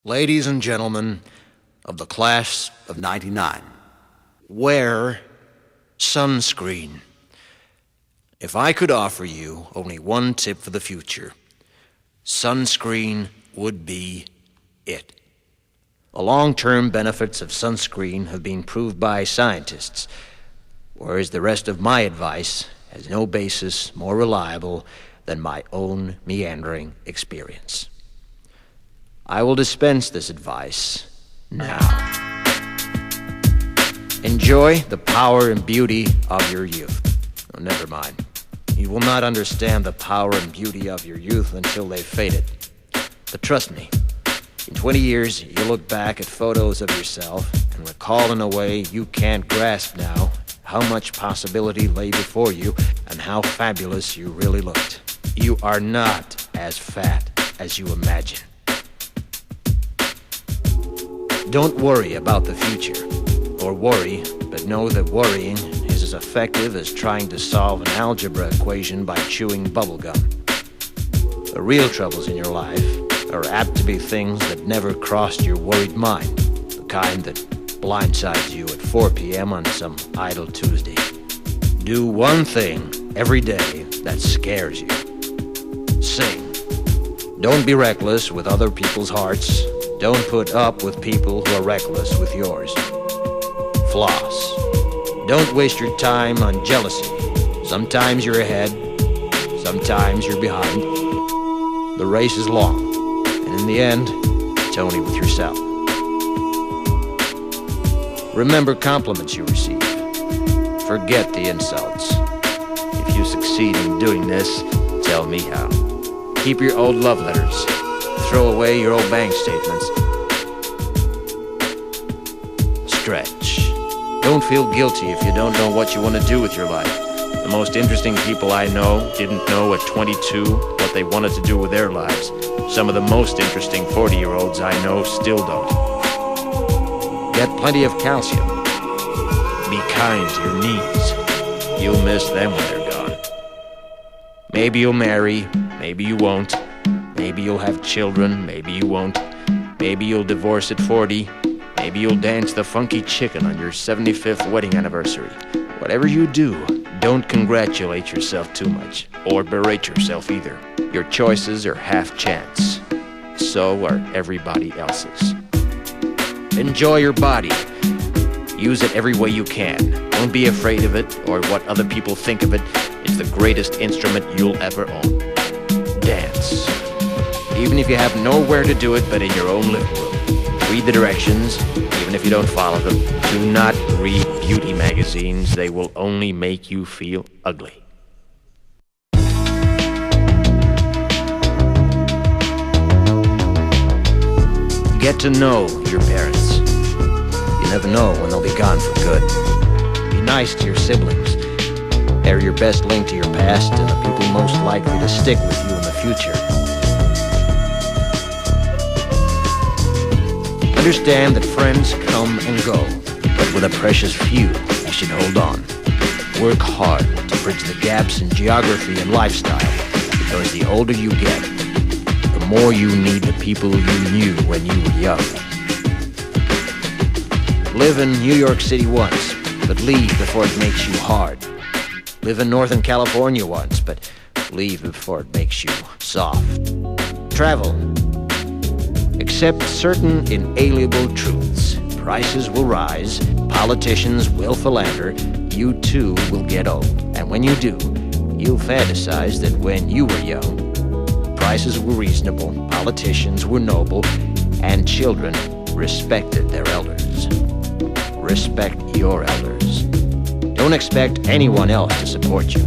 Ladies and gentlemen of the class of '99, wear sunscreen. If I could offer you only one tip for the future, sunscreen would be it. The long-term benefits of sunscreen have been proved by scientists, whereas the rest of my advice has no basis more reliable than my own meandering experience. I will dispense this advice now. Enjoy the power and beauty of your youth. Oh, never mind. You will not understand the power and beauty of your youth until they've faded. But trust me, in 20 years, you'll look back at photos of yourself and recall in a way you can't grasp now how much possibility lay before you and how fabulous you really looked. You are not as fat as you imagine. Don't worry about the future, or worry, but know that worrying is as effective as trying to solve an algebra equation by chewing bubblegum. The real troubles in your life are apt to be things that never crossed your worried mind, the kind that blindsides you at 4 p.m. on some idle Tuesday. Do one thing every day that scares you. Sing. Don't be reckless with other people's hearts. Don't put up with people who are reckless with yours. Floss. Don't waste your time on jealousy. Sometimes you're ahead, sometimes you're behind. The race is long, and in the end, it's only with yourself. Remember compliments you receive. Forget the insults. If you succeed in doing this, tell me how. Keep your old love letters. Throw away your old bank statements. Stretch. Don't feel guilty if you don't know what you want to do with your life. The most interesting people I know didn't know at 22 what they wanted to do with their lives. Some of the most interesting 40-year-olds I know still don't. Get plenty of calcium. Be kind to your knees. You'll miss them when they're gone. Maybe you'll marry, maybe you won't. Maybe you'll have children, maybe you won't. Maybe you'll divorce at 40. Maybe you'll dance the funky chicken on your 75th wedding anniversary. Whatever you do, don't congratulate yourself too much, or berate yourself either. Your choices are half chance. So are everybody else's. Enjoy your body. Use it every way you can. Don't be afraid of it, or what other people think of it. It's the greatest instrument you'll ever own. Dance. Even if you have nowhere to do it but in your own living room. Read the directions, even if you don't follow them. Do not read beauty magazines. They will only make you feel ugly. Get to know your parents. You never know when they'll be gone for good. Be nice to your siblings. They're your best link to your past and the people most likely to stick with you in the future. Understand that friends come and go, but with a precious few, you should hold on. Work hard to bridge the gaps in geography and lifestyle, because the older you get, the more you need the people you knew when you were young. Live in New York City once, but leave before it makes you hard. Live in Northern California once, but leave before it makes you soft. Travel. Accept certain inalienable truths. Prices will rise, politicians will philander, you too will get old. And when you do, you'll fantasize that when you were young, prices were reasonable, politicians were noble, and children respected their elders. Respect your elders. Don't expect anyone else to support you.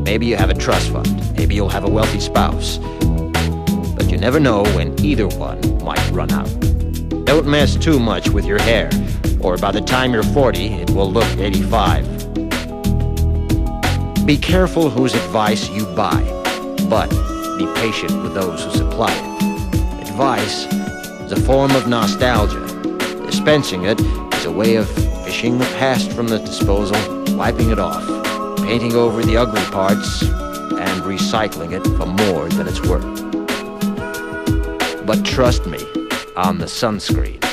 Maybe you have a trust fund, maybe you'll have a wealthy spouse. But you never know when either one might run out. Don't mess too much with your hair, or by the time you're 40, it will look 85. Be careful whose advice you buy, but be patient with those who supply it. Advice is a form of nostalgia. Dispensing it is a way of fishing the past from the disposal, wiping it off, painting over the ugly parts, and recycling it for more than it's worth. But trust me, on the Sunscreen.